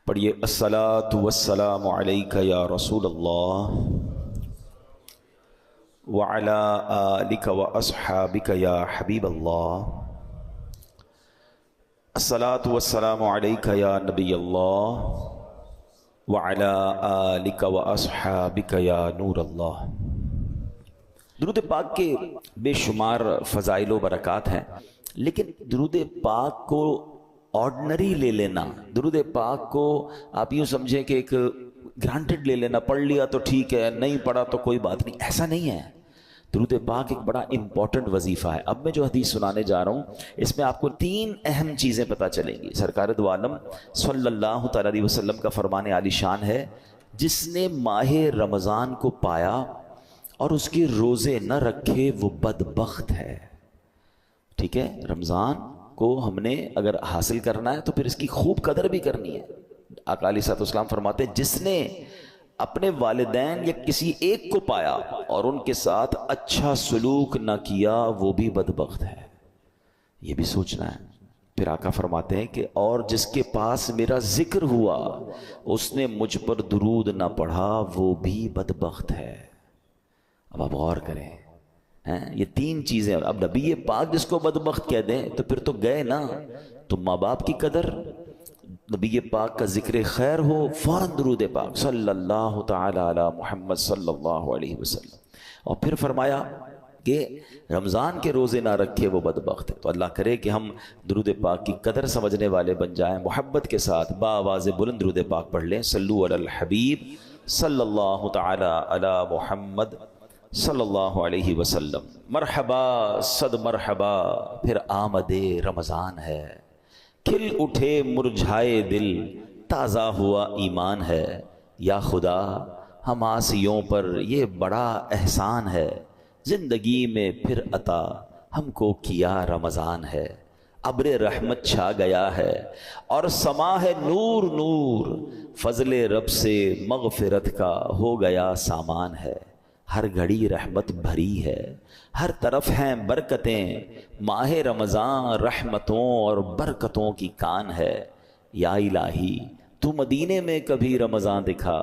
پڑھیے الصلاۃ والسلام علیک یا رسول اللہ وعلی آلک واصحابک یا حبیب اللہ، الصلاۃ والسلام علیک یا نبی اللہ وعلی آلک واصحابک یا نور اللہ۔ درود پاک کے بے شمار فضائل و برکات ہیں، لیکن درود پاک کو آرڈنری لے لینا، درود پاک کو آپ یوں سمجھیں کہ ایک گرانٹڈ لے لینا، پڑھ لیا تو ٹھیک ہے، نہیں پڑھا تو کوئی بات نہیں، ایسا نہیں ہے۔ درود پاک ایک بڑا امپورٹنٹ وظیفہ ہے۔ اب میں جو حدیث سنانے جا رہا ہوں اس میں آپ کو 3 اہم چیزیں پتہ چلیں گی۔ سرکار دو عالم صلی اللہ تعالی علیہ وسلم کا فرمان عالی شان ہے، جس نے ماہ رمضان کو پایا اور اس کے روزے نہ رکھے وہ بدبخت ہے۔ ٹھیک ہے، رمضان کو ہم نے اگر حاصل کرنا ہے تو پھر اس کی خوب قدر بھی کرنی ہے۔ آقا علیہ الصلوۃ والسلام فرماتے ہیں، جس نے اپنے والدین یا کسی ایک کو پایا اور ان کے ساتھ اچھا سلوک نہ کیا وہ بھی بدبخت ہے۔ یہ بھی سوچنا ہے۔ پھر آقا فرماتے ہیں کہ اور جس کے پاس میرا ذکر ہوا اس نے مجھ پر درود نہ پڑھا وہ بھی بدبخت ہے۔ اب آپ غور کریں، یہ 3 چیزیں۔ اب نبی پاک جس کو بدبخت کہہ دیں تو پھر تو گئے نا۔ تو ماں باپ کی قدر، نبی پاک کا ذکر خیر ہو، فوراً درود پاک صلی اللہ تعالی علی محمد صلی اللہ علیہ وسلم۔ اور پھر فرمایا کہ رمضان کے روزے نہ رکھے وہ بدبخت ہے۔ تو اللہ کرے کہ ہم درود پاک کی قدر سمجھنے والے بن جائیں، محبت کے ساتھ بآواز بلند درود پاک پڑھ لیں۔ صلو علی الحبیب صلی اللہ تعالی علی محمد صلی اللہ علیہ وسلم۔ مرحبا صد مرحبا، پھر آمد رمضان ہے، کھل اٹھے مرجھائے دل، تازہ ہوا ایمان ہے۔ یا خدا ہم آسیوں پر یہ بڑا احسان ہے، زندگی میں پھر عطا ہم کو کیا رمضان ہے۔ ابر رحمت چھا گیا ہے اور سما ہے نور نور، فضل رب سے مغفرت کا ہو گیا سامان ہے۔ ہر گھڑی رحمت بھری ہے، ہر طرف ہیں برکتیں، ماہ رمضان رحمتوں اور برکتوں کی کان ہے۔ یا الہی تو مدینے میں کبھی رمضان دکھا،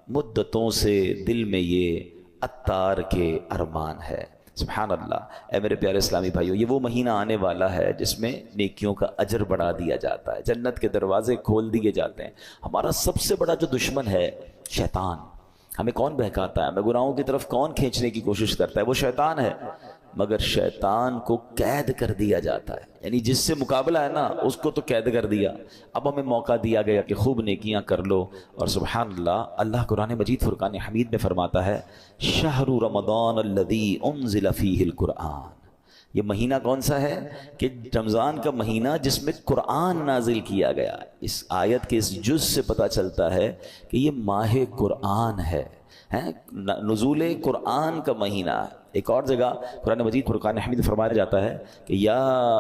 مدتوں سے دل میں یہ عطار کے ارمان ہے۔ سبحان اللہ۔ اے میرے پیارے اسلامی بھائیو، یہ وہ مہینہ آنے والا ہے جس میں نیکیوں کا اجر بڑھا دیا جاتا ہے، جنت کے دروازے کھول دیے جاتے ہیں۔ ہمارا سب سے بڑا جو دشمن ہے شیطان، ہمیں کون بہکاتا ہے، ہمیں گناہوں کی طرف کون کھینچنے کی کوشش کرتا ہے، وہ شیطان ہے۔ مگر شیطان کو قید کر دیا جاتا ہے، یعنی جس سے مقابلہ ہے نا اس کو تو قید کر دیا، اب ہمیں موقع دیا گیا کہ خوب نیکیاں کر لو۔ اور سبحان اللہ، اللہ قرآن مجید فرقان حمید میں فرماتا ہے، شہر رمضان الذی انزل فیہ القرآن۔ یہ مہینہ کون سا ہے؟ کہ رمضان کا مہینہ جس میں قرآن نازل کیا گیا۔ اس آیت کے اس جز سے پتہ چلتا ہے کہ یہ ماہ قرآن ہے، نزول قرآن کا مہینہ ہے۔ ایک اور جگہ قرآن مجید فرقان حمید فرمایا جاتا ہے کہ یا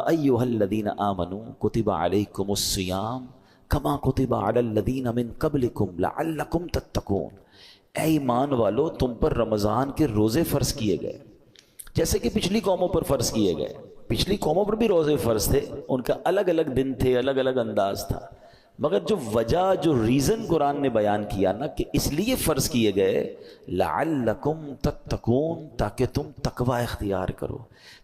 ایھا الذین آمنوا کتب علیکم الصیام کما کتب علی الذین من قبلکم لعلکم تتقون۔ اے ایمان والو، تم پر رمضان کے روزے فرض کیے گئے جیسے کہ پچھلی قوموں پر فرض کیے گئے۔ پچھلی قوموں پر بھی روزے فرض تھے، ان کا الگ الگ دن تھے، الگ الگ انداز تھا، مگر جو وجہ، جو ریزن قرآن نے بیان کیا نا کہ اس لیے فرض کیے گئے، لعلکم تتقون، تاکہ تم تقوی اختیار کرو،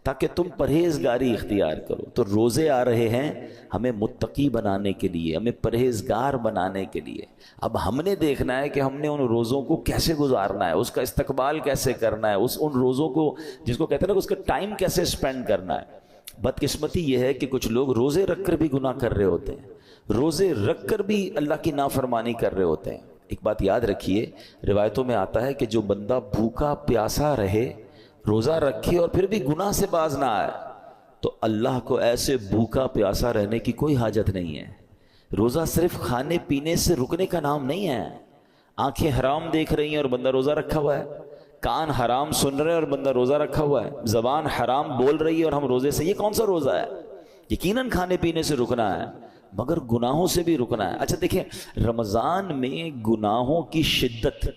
تاکہ تم پرہیزگاری اختیار کرو۔ تو روزے آ رہے ہیں ہمیں متقی بنانے کے لیے، ہمیں پرہیزگار بنانے کے لیے۔ اب ہم نے دیکھنا ہے کہ ہم نے ان روزوں کو کیسے گزارنا ہے، اس کا استقبال کیسے کرنا ہے، ان روزوں کو جس کو کہتے ہیں نا اس کا ٹائم کیسے اسپینڈ کرنا ہے۔ بدقسمتی یہ ہے کہ کچھ لوگ روزے رکھ کر بھی گناہ کر رہے ہوتے ہیں، روزے رکھ کر بھی اللہ کی نافرمانی کر رہے ہوتے ہیں۔ ایک بات یاد رکھیے، روایتوں میں آتا ہے کہ جو بندہ بھوکا پیاسا رہے، روزہ رکھے اور پھر بھی گناہ سے باز نہ آئے، تو اللہ کو ایسے بھوکا پیاسا رہنے کی کوئی حاجت نہیں ہے۔ روزہ صرف کھانے پینے سے رکنے کا نام نہیں ہے۔ آنکھیں حرام دیکھ رہی ہیں اور بندہ روزہ رکھا ہوا ہے، کان حرام سن رہے ہیں اور بندہ روزہ رکھا ہوا ہے، زبان حرام بول رہی ہے اور ہم روزے سے، یہ کون سا روزہ ہے؟ یقیناً کھانے پینے سے رکنا ہے مگر گناہوں سے بھی رکنا ہے۔ اچھا دیکھیں، رمضان میں گناہوں کی شدت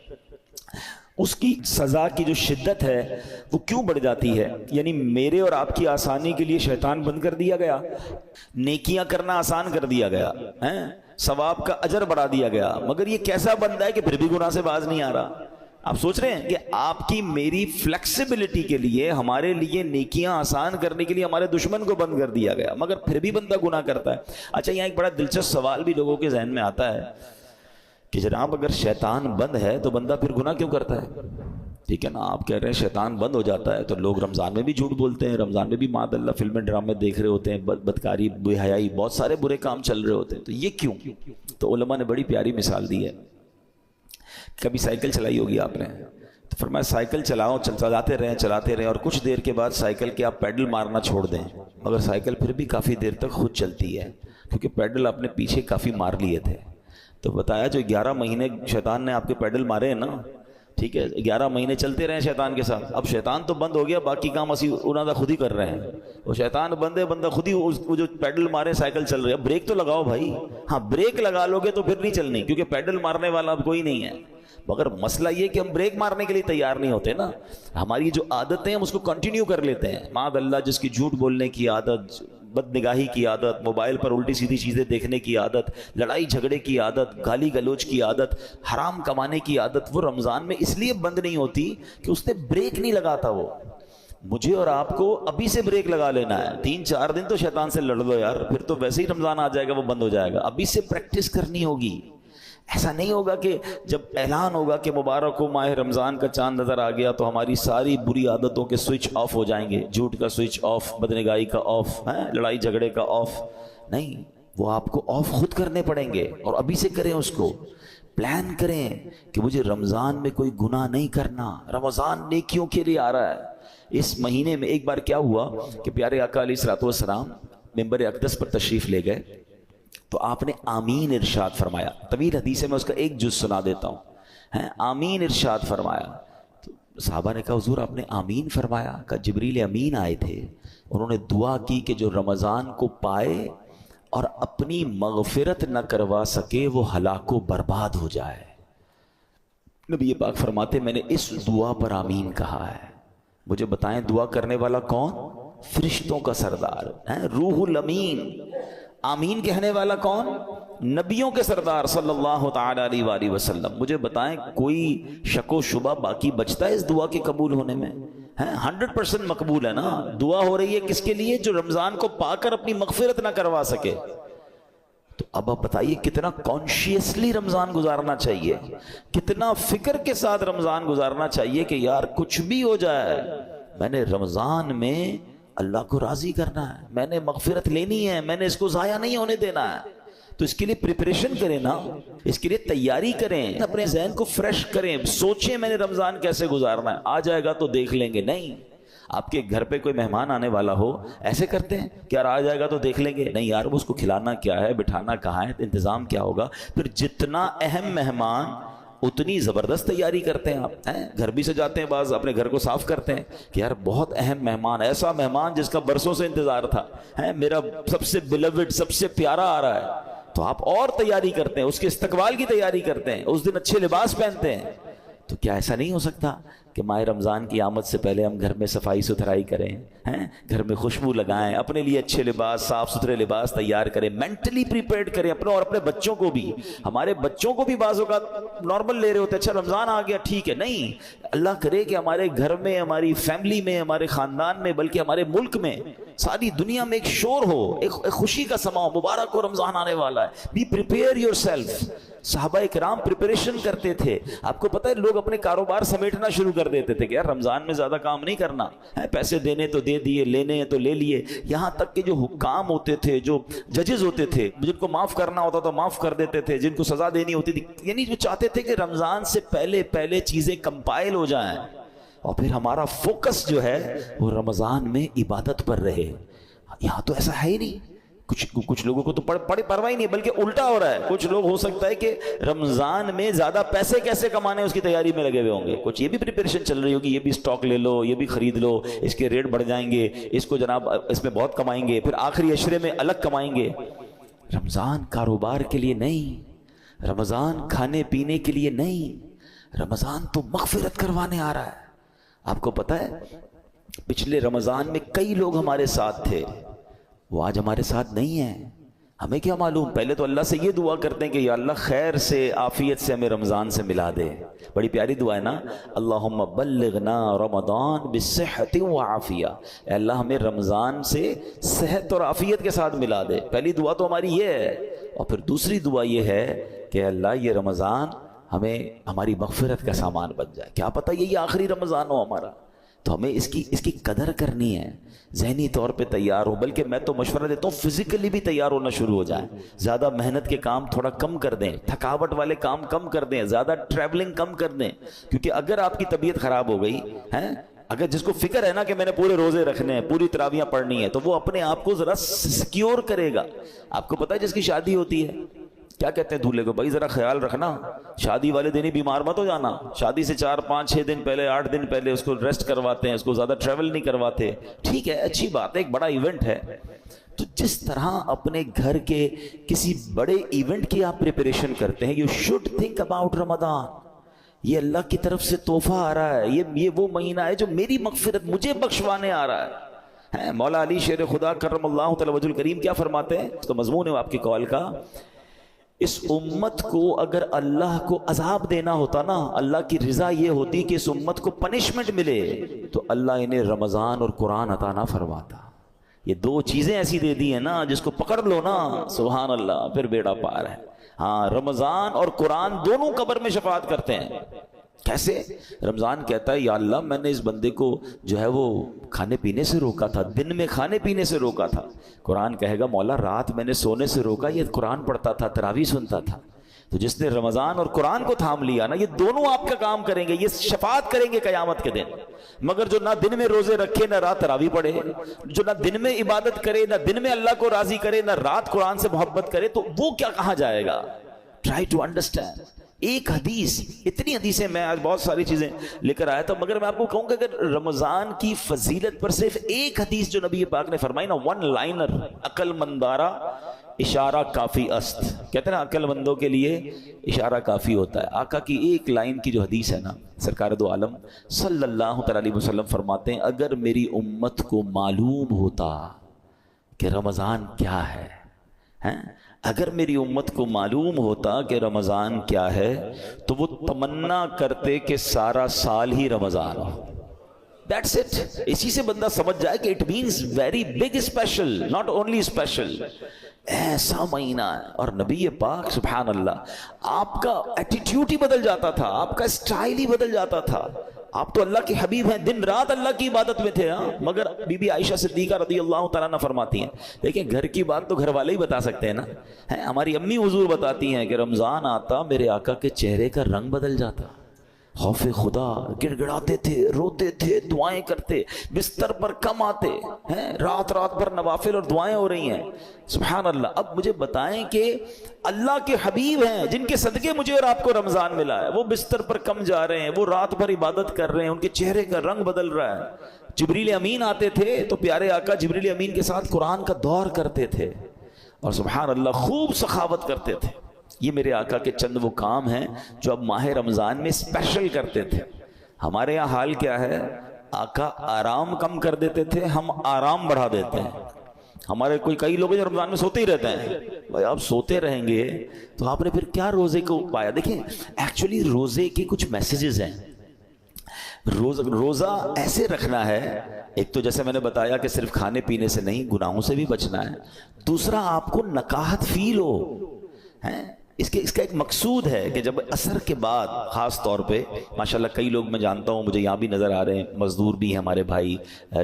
اس کی سزا کی جو شدت ہے وہ کیوں بڑھ جاتی ہے؟ یعنی میرے اور آپ کی آسانی کے لیے شیطان بند کر دیا گیا، نیکیاں کرنا آسان کر دیا گیا، ثواب کا اجر بڑھا دیا گیا، مگر یہ کیسا بندہ ہے کہ پھر بھی گناہ سے باز نہیں آ رہا؟ آپ سوچ رہے ہیں کہ آپ کی میری فلیکسیبلٹی کے لیے، ہمارے لیے نیکیاں آسان کرنے کے لیے ہمارے دشمن کو بند کر دیا گیا، مگر پھر بھی بندہ گناہ کرتا ہے۔ اچھا، یہاں ایک بڑا دلچسپ سوال بھی لوگوں کے ذہن میں آتا ہے کہ جناب اگر شیطان بند ہے تو بندہ پھر گناہ کیوں کرتا ہے؟ ٹھیک ہے نا، آپ کہہ رہے ہیں شیطان بند ہو جاتا ہے تو لوگ رمضان میں بھی جھوٹ بولتے ہیں، رمضان میں بھی معاذ اللہ فلمیں ڈرامے دیکھ رہے ہوتے ہیں، بدکاری، بے حیائی، بہت سارے برے کام چل رہے ہوتے ہیں، تو یہ کیوں؟ تو علماء نے بڑی پیاری مثال دی ہے۔ کبھی سائیکل چلائی ہوگی آپ نے، تو فرمایا سائیکل چلاؤ، چلاتے رہیں اور کچھ دیر کے بعد سائیکل کے آپ پیڈل مارنا چھوڑ دیں، مگر سائیکل پھر بھی کافی دیر تک خود چلتی ہے کیونکہ پیڈل آپ نے پیچھے کافی مار لیے تھے۔ تو بتایا جو 11 مہینے شیطان نے آپ کے پیڈل مارے ہیں نا، ٹھیک ہے، 11 مہینے چلتے رہے شیطان کے ساتھ، اب شیطان تو بند ہو گیا، باقی کام اسی انہوں نے خود ہی کر رہے ہیں۔ وہ شیطان بند ہے، بندہ خود ہی وہ جو پیڈل مارے سائیکل چل رہی ہے، بریک تو لگاؤ بھائی، ہاں بریک لگا لو گے تو پھر نہیں چلنی، کیونکہ پیڈل مارنے والا اب کوئی نہیں ہے۔ مگر مسئلہ یہ کہ ہم بریک مارنے کے لیے تیار نہیں ہوتے نا، ہماری جو عادتیں ہم اس کو کنٹینیو کر لیتے ہیں۔ معاذ اللہ جس کی جھوٹ بولنے کی عادت، بد نگاہی کی عادت، موبائل پر الٹی سیدھی چیزیں دیکھنے کی عادت، لڑائی جھگڑے کی عادت، گالی گلوچ کی عادت، حرام کمانے کی عادت، وہ رمضان میں اس لیے بند نہیں ہوتی کہ اس نے بریک نہیں لگاتا۔ وہ مجھے اور آپ کو ابھی سے بریک لگا لینا ہے، 3-4 دن تو شیطان سے لڑ لو یار، پھر تو ویسے ہی رمضان آ جائے گا، وہ بند ہو جائے گا۔ ابھی سے پریکٹس کرنی ہوگی۔ ایسا نہیں ہوگا کہ جب اعلان ہوگا کہ مبارک ہو ماہ رمضان کا چاند نظر آ گیا تو ہماری ساری بری عادتوں کے سوئچ آف ہو جائیں گے، جھوٹ کا سوئچ آف، بدنگاہی کا آف، لڑائی جھگڑے کا آف۔ نہیں، وہ آپ کو آف خود کرنے پڑیں گے، اور ابھی سے کریں، اس کو پلان کریں کہ مجھے رمضان میں کوئی گناہ نہیں کرنا، رمضان نیکیوں کے لیے آ رہا ہے۔ اس مہینے میں ایک بار کیا ہوا کہ پیارے آقا علیہ الصلوۃ والسلام ممبر اقدس پر تشریف لے گئے تو آپ نے آمین ارشاد فرمایا۔ طویل حدیث ہے، میں اس کا ایک جز سنا دیتا ہوں۔ آمین ارشاد فرمایا تو صحابہ نے کہا حضور آپ نے آمین فرمایا؟ کہ جبریل امین آئے تھے، انہوں نے دعا کی کہ جو رمضان کو پائے اور اپنی مغفرت نہ کروا سکے وہ ہلاک و برباد ہو جائے۔ نبی پاک فرماتے میں نے اس دعا پر آمین کہا ہے۔ مجھے بتائیں دعا کرنے والا کون؟ فرشتوں کا سردار روح الامین۔ آمین کہنے والا کون؟ نبیوں کے سردار صلی اللہ تعالی علیہ وآلہ وسلم۔ مجھے بتائیں کوئی شک و شبہ باقی بچتا ہے اس دعا کے قبول ہونے میں؟ 100% مقبول ہے نا۔ دعا ہو رہی ہے کس کے لیے؟ جو رمضان کو پا کر اپنی مغفرت نہ کروا سکے۔ تو اب آپ بتائیے کتنا کانشیسلی رمضان گزارنا چاہیے، کتنا فکر کے ساتھ رمضان گزارنا چاہیے کہ یار کچھ بھی ہو جائے میں نے رمضان میں اللہ کو راضی کرنا ہے، میں نے مغفرت لینی ہے، میں نے اس کو ضائع نہیں ہونے دینا ہے۔ تو اس کے لیے پریپریشن کریں نا، اس کے لیے تیاری کریں، اپنے ذہن کو فریش کریں، سوچیں میں نے رمضان کیسے گزارنا ہے، آ جائے گا تو دیکھ لیں گے۔ نہیں، آپ کے گھر پہ کوئی مہمان آنے والا ہو، ایسے کرتے ہیں کہ یار آ جائے گا تو دیکھ لیں گے؟ نہیں یار، اس کو کھلانا کیا ہے، بٹھانا کہاں ہے، انتظام کیا ہوگا۔ پھر جتنا اہم مہمان اتنی زبردست تیاری کرتے ہیں آپ، گھر بھی سجاتے ہیں، بعض اپنے گھر کو صاف کرتے ہیں کہ یار بہت اہم مہمان، ایسا مہمان جس کا برسوں سے انتظار تھا، میرا سب سے بیلوڈ، سب سے پیارا آ رہا ہے، تو آپ اور تیاری کرتے ہیں، اس کے استقبال کی تیاری کرتے ہیں، اس دن اچھے لباس پہنتے ہیں۔ تو کیا ایسا نہیں ہو سکتا کہ ماہ رمضان کی آمد سے پہلے ہم گھر میں صفائی ستھرائی کریں، گھر میں خوشبو لگائیں، اپنے لیے اچھے لباس، صاف ستھرے لباس تیار کریں، مینٹلی پریپیئرڈ کریں اپنے اور اپنے بچوں کو بھی۔ ہمارے بچوں کو بھی بعض اوقات نارمل لے رہے ہوتے، اچھا رمضان آ گیا ٹھیک ہے، نہیں، اللہ کرے کہ ہمارے گھر میں، ہماری فیملی میں، ہمارے خاندان میں، بلکہ ہمارے ملک میں، ساری دنیا میں ایک شور ہو، ایک خوشی کا سما ہو، مبارک ہو رمضان آنے والا ہے۔ Be prepare yourself. صحابہ اکرام پریپریشن کرتے تھے۔ آپ کو پتہ ہے لوگ اپنے کاروبار سمیٹنا شروع کر دیتے تھے کہ یار رمضان میں زیادہ کام نہیں کرنا ہے، پیسے دینے تو دے دیے، لینے ہیں تو لے لیے۔ یہاں تک کہ جو حکام ہوتے تھے، جو ججز ہوتے تھے، جن کو معاف کرنا ہوتا تو معاف کر دیتے تھے، جن کو سزا دینی ہوتی تھی، یعنی جو چاہتے تھے کہ رمضان سے پہلے چیزیں کمپائل ہو جائیں اور پھر ہمارا فوکس جو ہے وہ رمضان میں عبادت پر رہے۔ یہاں تو ایسا ہے ہی نہیں۔ کچھ لوگوں کو تو پرواہ ہی نہیں، بلکہ الٹا ہو رہا ہے۔ کچھ لوگ ہو سکتا ہے کہ رمضان میں زیادہ پیسے کیسے کمانے اس کی تیاری میں لگے ہوئے ہوں گے، کچھ یہ بھی پریپریشن چل رہی ہوگی، یہ بھی سٹاک لے لو، یہ بھی خرید لو، اس کے ریٹ بڑھ جائیں گے، اس کو جناب اس میں بہت کمائیں گے، پھر آخری عشرے میں الگ کمائیں گے۔ رمضان کاروبار کے لیے نہیں، رمضان کھانے پینے کے لیے نہیں، رمضان تو مغفرت کروانے آ رہا ہے. آپ کو پتہ ہے پچھلے رمضان میں کئی لوگ ہمارے ساتھ تھے، وہ آج ہمارے ساتھ نہیں ہیں. ہمیں کیا معلوم؟ پہلے تو اللہ سے یہ دعا کرتے ہیں کہ یا اللہ خیر سے عافیت سے ہمیں رمضان سے ملا دے. بڑی پیاری دعا ہے نا، اللہم بلغنا رمضان بالصحت وعافیہ. اے اللہ ہمیں رمضان سے صحت اور عافیت کے ساتھ ملا دے. پہلی دعا تو ہماری یہ ہے. اور پھر دوسری دعا یہ ہے کہ اللہ یہ رمضان ہمیں ہماری مغفرت کا سامان بن جائے. کیا پتہ یہ آخری رمضان ہو ہمارا، تو ہمیں اس کی قدر کرنی ہے، ذہنی طور پہ تیار ہو. بلکہ میں تو مشورہ دیتا ہوں فزیکلی بھی تیار ہونا شروع ہو جائیں. زیادہ محنت کے کام تھوڑا کم کر دیں، تھکاوٹ والے کام کم کر دیں، زیادہ ٹریولنگ کم کر دیں. کیونکہ اگر آپ کی طبیعت خراب ہو گئی ہے، اگر جس کو فکر ہے نا کہ میں نے پورے روزے رکھنے ہیں، پوری تراویحیں پڑھنی ہے، تو وہ اپنے آپ کو ذرا سیکیور کرے گا. آپ کو پتہ ہے جس کی شادی ہوتی ہے کیا کہتے ہیں دولہے کو، بھائی ذرا خیال رکھنا، شادی والے دن ہی بیمار مت ہو جانا. شادی سے 4 5 6 دن پہلے 8 دن پہلے اس کو ریسٹ کرواتے ہیں، اس کو زیادہ ٹریول نہیں کرواتے. ٹھیک ہے، اچھی بات ہے، ایک بڑا ایونٹ ہے. تو جس طرح اپنے گھر کے کسی بڑے ایونٹ کی آپ پریپریشن کرتے ہیں، یو شوڈ تھنک اباؤٹ رمضان. یہ اللہ کی طرف سے تحفہ آ رہا ہے، یہ وہ مہینہ ہے جو میری مغفرت مجھے بخشوانے آ رہا ہے. مولا علی شیر خدا کرم اللہ تعالی وجہ الکریم کیا فرماتے ہیں؟ اس کا مضمون ہے آپ کی قول کا، اس امت کو اگر اللہ کو عذاب دینا ہوتا نا، اللہ کی رضا یہ ہوتی کہ اس امت کو پنشمنٹ ملے، تو اللہ انہیں رمضان اور قرآن عطا نہ فرماتا. یہ 2 چیزیں ایسی دے دی ہیں نا، جس کو پکڑ لو نا سبحان اللہ پھر بیڑا پار ہے. ہاں، رمضان اور قرآن دونوں قبر میں شفاعت کرتے ہیں. کیسے؟ رمضان کہتا ہے یا اللہ میں نے اس بندے کو جو ہے وہ کھانے پینے سے روکا تھا، دن میں کھانے پینے سے روکا تھا. قرآن کہے گا مولا رات میں نے سونے سے روکا، یہ قرآن پڑھتا تھا، تراویح سنتا تھا. تو جس نے رمضان اور قرآن کو تھام لیا نا، یہ دونوں آپ کا کام کریں گے، یہ شفاعت کریں گے قیامت کے دن. مگر جو نہ دن میں روزے رکھے نہ رات تراویح پڑھے، جو نہ دن میں عبادت کرے نہ دن میں اللہ کو راضی کرے نہ رات قرآن سے محبت کرے، تو وہ کیا کہاں جائے گا؟ Try to understand. ایک حدیث، اتنی حدیثیں میں آج بہت ساری چیزیں لے کر آیا تھا، مگر میں آپ کو کہوں کہ اگر رمضان کی فضیلت پر صرف ایک حدیث جو نبی پاک نے فرمائی نا، 1 لائنر، عقل مندارا اشارہ کافی است. کہتے ہیں نا عقل مندوں کے لیے اشارہ کافی ہوتا ہے. آقا کی ایک لائن کی جو حدیث ہے نا، سرکار دو عالم صلی اللہ علیہ وسلم فرماتے ہیں اگر میری امت کو معلوم ہوتا کہ رمضان کیا ہے، اگر میری امت کو معلوم ہوتا کہ رمضان کیا ہے، تو وہ تمنا کرتے کہ سارا سال ہی رمضان ہو. That's it. اسی سے بندہ سمجھ جائے کہ it means very big special, not only special. ایسا مہینہ ہے. اور نبی پاک سبحان اللہ آپ کا ایٹیٹیوڈ ہی بدل جاتا تھا، آپ کا اسٹائل ہی بدل جاتا تھا. آپ تو اللہ کے حبیب ہیں، دن رات اللہ کی عبادت میں تھے. مگر بی بی عائشہ صدیقہ رضی اللہ تعالیٰ عنہ فرماتی ہیں، دیکھیں گھر کی بات تو گھر والے ہی بتا سکتے ہیں نا. ہماری امی حضور بتاتی ہیں کہ رمضان آتا میرے آقا کے چہرے کا رنگ بدل جاتا، خوف خدا، گڑ گڑاتے تھے، روتے تھے، دعائیں کرتے، بستر پر کم آتے ہیں، رات رات بھر نوافل اور دعائیں ہو رہی ہیں. سبحان اللہ. اب مجھے بتائیں کہ اللہ کے حبیب ہیں جن کے صدقے مجھے اور آپ کو رمضان ملا ہے، وہ بستر پر کم جا رہے ہیں، وہ رات بھر عبادت کر رہے ہیں، ان کے چہرے کا رنگ بدل رہا ہے. جبریل امین آتے تھے تو پیارے آقا جبریل امین کے ساتھ قرآن کا دور کرتے تھے اور سبحان اللہ خوب سخاوت کرتے تھے. یہ میرے آقا کے چند وہ کام ہیں جو اب ماہ رمضان میں اسپیشل کرتے تھے. ہمارے یہاں حال کیا ہے، آقا آرام کم کر دیتے تھے، ہم آرام بڑھا دیتے ہیں. ہمارے کئی لوگ جو رمضان میں سوتے ہی رہتے ہیں. بھائی آپ سوتے رہیں گے تو آپ نے پھر کیا روزے کو پایا؟ دیکھیں ایکچولی روزے کے کچھ میسیجز ہیں. روزہ ایسے رکھنا ہے، ایک تو جیسے میں نے بتایا کہ صرف کھانے پینے سے نہیں، گناہوں سے بھی بچنا ہے. دوسرا آپ کو نکاہت فیل ہو. اس کا ایک مقصود ہے کہ جب عصر کے بعد خاص طور پہ ماشاءاللہ کئی لوگ میں جانتا ہوں، مجھے یہاں بھی نظر آ رہے ہیں، مزدور بھی ہیں ہمارے بھائی،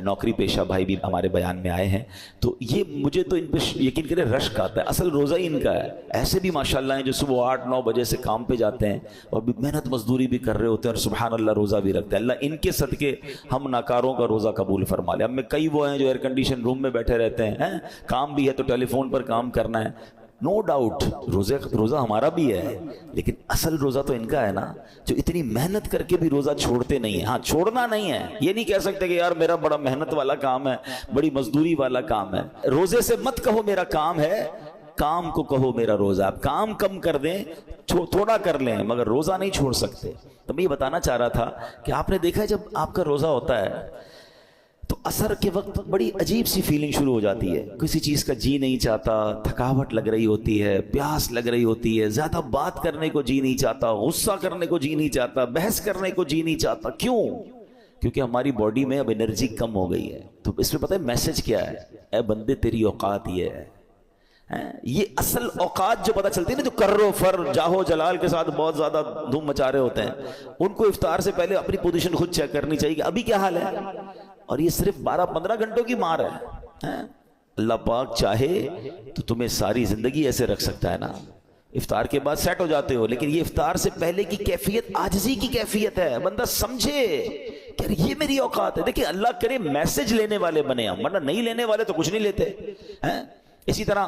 نوکری پیشہ بھائی بھی ہمارے بیان میں آئے ہیں، تو یہ مجھے تو ان پہ یقین کرے رشک آتا ہے. اصل روزہ ہی ان کا ہے. ایسے بھی ماشاءاللہ ہیں جو صبح 8-9 بجے سے کام پہ جاتے ہیں اور محنت مزدوری بھی کر رہے ہوتے ہیں اور سبحان اللہ روزہ بھی رکھتے ہیں. اللہ ان کے صدقے ہم ناکاروں کا روزہ قبول فرما لے. ہم میں کئی وہ ہیں جو ایئر کنڈیشن روم میں بیٹھے رہتے ہیں، کام بھی ہے تو ٹیلی فون پر کام کرنا ہے. نو ڈاؤٹ روزہ ہمارا بھی ہے، لیکن اصل روزہ تو ان کا ہے نا، جو اتنی محنت کر کے بھی روزہ چھوڑتے نہیں ہیں. ہاں چھوڑنا نہیں ہے، یہ نہیں کہہ سکتے کہ یار میرا بڑا محنت والا کام ہے، بڑی مزدوری والا کام ہے. روزے سے مت کہو میرا کام ہے، کام کو کہو میرا روزہ. آپ کام کم کر دیں, تھوڑا کر لیں, مگر روزہ نہیں چھوڑ سکتے. تو میں یہ بتانا چاہ رہا تھا کہ آپ نے دیکھا ہے جب آپ کا روزہ ہوتا ہے تو عصر کے وقت بڑی عجیب سی فیلنگ شروع ہو جاتی ہے. کسی چیز کا جی نہیں چاہتا, تھکاوٹ لگ رہی ہوتی ہے, پیاس لگ رہی ہوتی ہے, زیادہ بات کرنے کو جی نہیں چاہتا, غصہ کرنے کو جی نہیں چاہتا, بحث کرنے کو جی نہیں چاہتا. کیوں؟ کیونکہ ہماری باڈی میں اب انرجی کم ہو گئی ہے. تو اس میں پتہ ہے میسج کیا ہے؟ اے بندے تیری اوقات یہ ہے. یہ اصل اوقات جو پتہ چلتی ہے نا, جو کرو فر جاہو جلال کے ساتھ بہت زیادہ دھوم مچا رہے ہوتے ہیں, ان کو افطار سے پہلے اپنی پوزیشن خود چیک کرنی چاہیے کہ ابھی کیا حال ہے. اور یہ صرف 12-15 گھنٹوں کی مار ہے. اللہ پاک چاہے تو تمہیں ساری زندگی ایسے رکھ سکتا ہے نا. افطار کے بعد سیٹ ہو جاتے ہو, لیکن یہ افطار سے پہلے کی کیفیت عاجزی کی کیفیت ہے. بندہ سمجھے کہ یہ میری اوقات ہے. دیکھیں اللہ کرے میسج لینے والے بنے ہم, ورنہ نہیں لینے والے تو کچھ نہیں لیتے. اسی طرح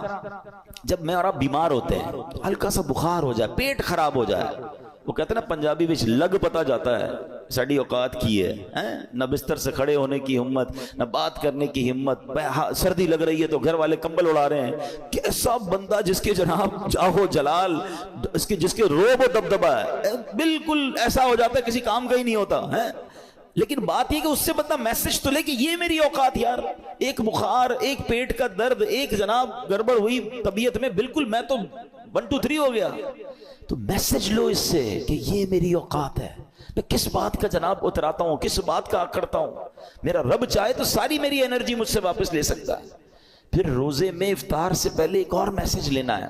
جب میں اور آپ بیمار ہوتے ہیں, ہلکا سا بخار ہو جائے, پیٹ خراب ہو جائے, وہ کہتے ہیں نا پنجابی میں لگ پتا جاتا ہے ساڑی اوقات کی ہے. نہ بستر سے کھڑے ہونے کی ہمت, نہ بات کرنے کی ہمت, سردی لگ رہی ہے تو گھر والے کمبل اڑا رہے ہیں. کیسا بندہ جس کے جناب جاہو جلال, جس کے روب و دبدبا ہے, بالکل ایسا ہو جاتا ہے کسی کام کا ہی نہیں ہوتا ہے. لیکن بات یہ کہ اس سے بندہ میسج تو لے کہ یہ میری اوقات یار. ایک بخار, ایک پیٹ کا درد, ایک جناب گڑبڑ ہوئی طبیعت میں, بالکل میں تو 1 2 3 ہو گیا. تو میسج لو اس سے کہ یہ میری اوقات ہے. میں کس بات کا جناب اتراتا ہوں, کس بات کا کرتا ہوں. میرا رب چاہے تو ساری میری انرجی مجھ سے واپس لے سکتا ہے. پھر روزے میں افطار سے پہلے ایک اور میسج لینا ہے.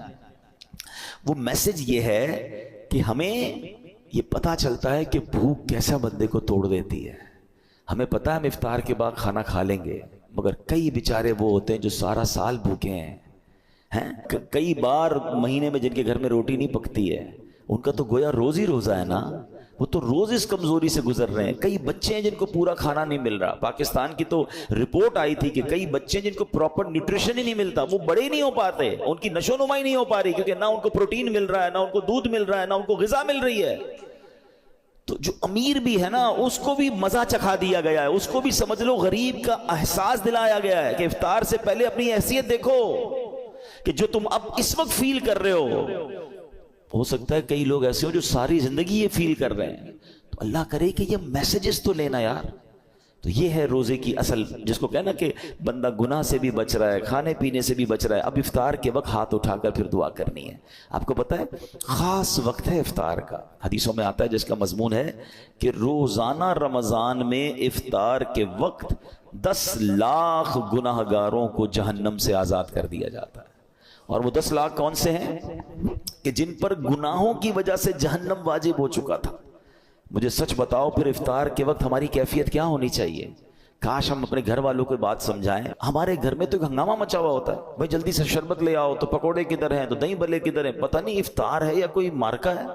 وہ میسج یہ ہے کہ ہمیں یہ پتا چلتا ہے کہ بھوک کیسا بندے کو توڑ دیتی ہے. ہمیں پتا ہے ہم افطار کے بعد کھانا کھا لیں گے, مگر کئی بیچارے وہ ہوتے ہیں جو سارا سال بھوکے ہیں. کئی بار مہینے میں جن کے گھر میں روٹی نہیں پکتی ہے, ان کا تو گویا روز ہی روزہ ہے نا. وہ تو روز اس کمزوری سے گزر رہے ہیں. کئی بچے ہیں جن کو پورا کھانا نہیں مل رہا. پاکستان کی تو رپورٹ آئی تھی کہ کئی بچے ہیں جن کو پراپر نیوٹریشن ہی نہیں ملتا. وہ بڑے نہیں ہو پاتے, ان کی نشو نمائی نہیں ہو پا رہی, کیونکہ نہ ان کو پروٹین مل رہا ہے, نہ ان کو دودھ مل رہا ہے, نہ ان کو غذا مل رہی ہے. تو جو امیر بھی ہے نا, اس کو بھی مزہ چکھا دیا گیا ہے, اس کو بھی سمجھ لو غریب کا احساس دلایا گیا ہے کہ افطار سے پہلے اپنی حیثیت دیکھو کہ جو تم اب اس وقت فیل کر رہے ہو سکتا ہے کئی لوگ ایسے ہو جو ساری زندگی یہ فیل کر رہے ہیں. تو اللہ کرے کہ یہ میسیجز تو لینا یار. تو یہ ہے روزے کی اصل, جس کو کہنا کہ بندہ گناہ سے بھی بچ رہا ہے, کھانے پینے سے بھی بچ رہا ہے. اب افطار کے وقت ہاتھ اٹھا کر پھر دعا کرنی ہے. آپ کو پتہ ہے خاص وقت ہے افطار کا, حدیثوں میں آتا ہے جس کا مضمون ہے کہ روزانہ رمضان میں افطار کے وقت 10 لاکھ گناہ گاروں کو جہنم سے آزاد کر دیا جاتا ہے. اور وہ 10 لاکھ کون سے ہیں کہ جن پر گناہوں کی وجہ سے جہنم واجب ہو چکا تھا. مجھے سچ بتاؤ پھر افطار کے وقت ہماری کیفیت کیا ہونی چاہیے؟ کاش ہم اپنے گھر والوں کو بات سمجھائیں. ہمارے گھر میں تو ایک ہنگامہ مچا ہوا ہوتا ہے, بھائی جلدی سے شربت لے آؤ, تو پکوڑے کدھر ہیں, تو دہی بلے کدھر ہیں, پتہ نہیں افطار ہے یا کوئی مارکا ہے.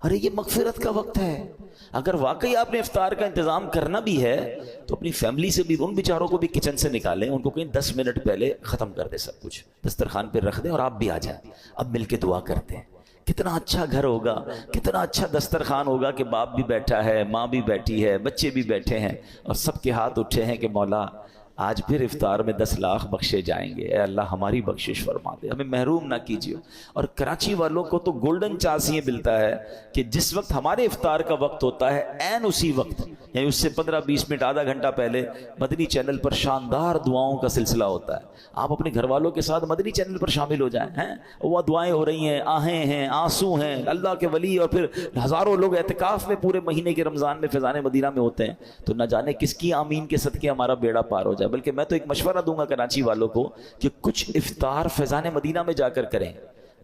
ارے یہ مغفرت کا وقت ہے. اگر واقعی آپ نے افطار کا انتظام کرنا بھی ہے تو اپنی فیملی سے بھی, ان بیچاروں کو بھی کچن سے نکالیں, ان کو کہیں 10 منٹ پہلے ختم کر دیں, سب کچھ دسترخوان پہ رکھ دیں اور آپ بھی آ جائیں. اب مل کے دعا کرتے ہیں. کتنا اچھا گھر ہوگا, کتنا اچھا دسترخوان ہوگا کہ باپ بھی بیٹھا ہے, ماں بھی بیٹھی ہے, بچے بھی بیٹھے ہیں, اور سب کے ہاتھ اٹھے ہیں کہ مولا آج پھر افطار میں 10 لاکھ بخشے جائیں گے. اے اللہ ہماری بخشش فرما دے, ہمیں محروم نہ کیجیے. اور کراچی والوں کو تو گولڈن چانس یہ ملتا ہے کہ جس وقت ہمارے افطار کا وقت ہوتا ہے, عین اسی وقت یعنی اس سے 15-20 منٹ آدھا گھنٹہ پہلے مدنی چینل پر شاندار دعاؤں کا سلسلہ ہوتا ہے. آپ اپنے گھر والوں کے ساتھ مدنی چینل پر شامل ہو جائیں. وہ دعائیں ہو رہی ہیں, آہیں ہیں, آنسو ہیں, اللہ کے ولی اور پھر ہزاروں لوگ اعتکاف میں پورے مہینے کے رمضان میں فیضان مدینہ میں ہوتے ہیں. تو نہ جانے کس کی آمین کے صدقے ہمارا بیڑا پار ہو جائے. بلکہ میں تو ایک مشورہ دوں گا کراچی والوں کو کہ کچھ افطار فیضان مدینہ میں جا کر کریں.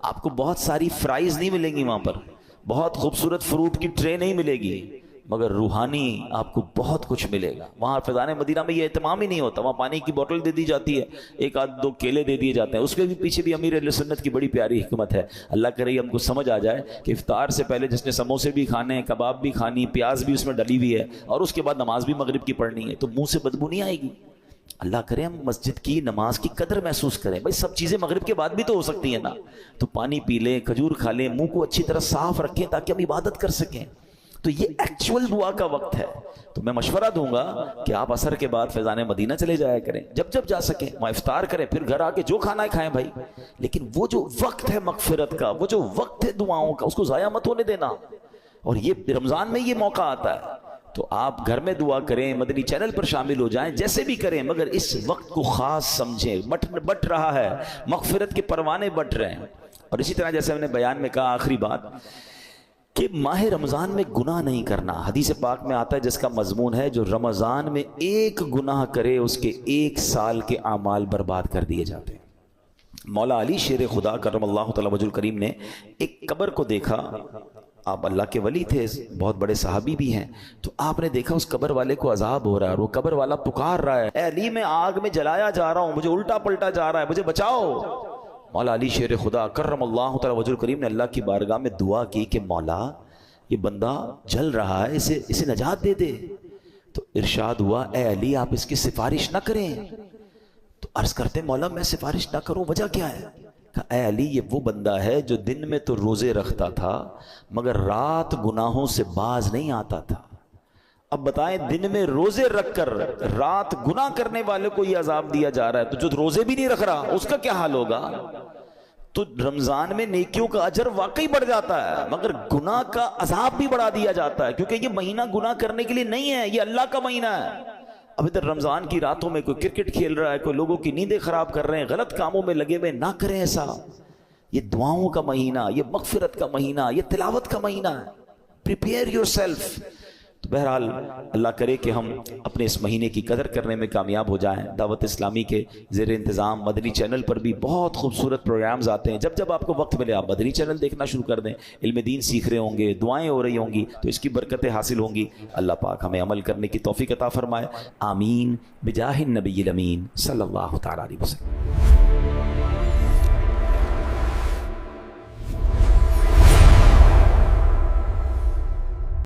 آپ کو بہت ساری فرائز نہیں ملیں گی وہاں پر, بہت خوبصورت فروٹ کی ٹرے نہیں ملے گی, مگر روحانی آپ کو بہت کچھ ملے گا. وہاں فیضان مدینہ میں یہ اہتمام ہی نہیں ہوتا. وہاں پانی کی بوتل دے دی جاتی ہے, 1-2 کیلے دے دیے جاتے ہیں. اس کے بھی پیچھے بھی امیر اہل سنت کی بڑی پیاری حکمت ہے. اللہ کرے ہم کو سمجھ آ جائے کہ افطار سے پہلے جس نے سموسے بھی کھانے ہیں, کباب بھی کھانی, پیاز بھی اس میں ڈلی ہوئی ہے, اور اس کے بعد نماز بھی مغرب کی پڑھنی ہے, تو منہ سے بدبو نہیں آئے گی. اللہ کرے ہم مسجد کی نماز کی قدر محسوس کریں. بھائی سب چیزیں مغرب کے بعد بھی تو ہو سکتی ہیں نا, تو پانی پی لیں, کھجور کھا لیں, منہ کو اچھی طرح صاف رکھیں تاکہ ہم عبادت کر سکیں. تو یہ ایکچول دعا کا وقت ہے. تو میں مشورہ دوں گا کہ آپ عصر کے بعد فیضان مدینہ چلے جایا کریں, جب جا سکیں وہاں افطار کریں, پھر گھر آ کے جو کھانا ہے کھائیں بھائی, لیکن وہ جو وقت ہے مغفرت کا, وہ جو وقت ہے دعاؤں کا, اس کو ضائع مت ہونے دینا. اور یہ رمضان میں یہ موقع آتا ہے, تو آپ گھر میں دعا کریں, مدنی چینل پر شامل ہو جائیں, جیسے بھی کریں, مگر اس وقت کو خاص سمجھیں. بٹ رہا ہے, مغفرت کے پروانے بٹ رہے ہیں. اور اسی طرح جیسے ہم نے بیان میں کہا آخری بات کہ ماہ رمضان میں گناہ نہیں کرنا. حدیث پاک میں آتا ہے جس کا مضمون ہے جو رمضان میں ایک گناہ کرے اس کے 1 سال کے اعمال برباد کر دیے جاتے ہیں. مولا علی شیر خدا کرم اللہ تعالی وجہ الکریم نے ایک قبر کو دیکھا. آپ اللہ کے ولی تھے, بہت بڑے صحابی بھی ہیں, تو آپ نے دیکھا اس قبر والے کو عذاب ہو رہا ہے, اور وہ قبر والا پکار رہا ہے, اے علی میں آگ میں جلایا جا رہا ہوں, مجھے الٹا پلٹا جا رہا ہے, مجھے بچاؤ. مولا علی شیر خدا کرم اللہ تعالی وجہ الکریم نے اللہ کی بارگاہ میں دعا کی کہ مولا یہ بندہ جل رہا ہے, اسے نجات دے دے. تو ارشاد ہوا اے علی آپ اس کی سفارش نہ کریں. تو عرض کرتے مولا میں سفارش نہ کروں, وجہ کیا ہے؟ کہا اے علی یہ وہ بندہ ہے جو دن میں تو روزے رکھتا تھا مگر رات گناہوں سے باز نہیں آتا تھا. اب بتائیں دن میں روزے رکھ کر رات گناہ کرنے والے کو یہ عذاب دیا جا رہا ہے, تو جو روزے بھی نہیں رکھ رہا اس کا کیا حال ہوگا؟ تو رمضان میں نیکیوں کا اجر واقعی بڑھ جاتا ہے, مگر گناہ کا عذاب بھی بڑھا دیا جاتا ہے, کیونکہ یہ مہینہ گناہ کرنے کے لیے نہیں ہے, یہ اللہ کا مہینہ ہے. اب ادھر رمضان کی راتوں میں کوئی کرکٹ کھیل رہا ہے, کوئی لوگوں کی نیندیں خراب کر رہے ہیں, غلط کاموں میں لگے ہوئے, نہ کریں ایسا. یہ دعاؤں کا مہینہ, یہ مغفرت کا مہینہ, یہ تلاوت کا مہینہ ہے. Prepare your self. تو بہرحال اللہ کرے کہ ہم اپنے اس مہینے کی قدر کرنے میں کامیاب ہو جائیں. دعوت اسلامی کے زیر انتظام مدنی چینل پر بھی بہت خوبصورت پروگرامز آتے ہیں. جب آپ کو وقت ملے آپ مدنی چینل دیکھنا شروع کر دیں. علم دین سیکھ رہے ہوں گے, دعائیں ہو رہی ہوں گی, تو اس کی برکتیں حاصل ہوں گی. اللہ پاک ہمیں عمل کرنے کی توفیق عطا فرمائے. آمین بجاہ النبی الامین صلی اللہ تعالی علیہ وسلم.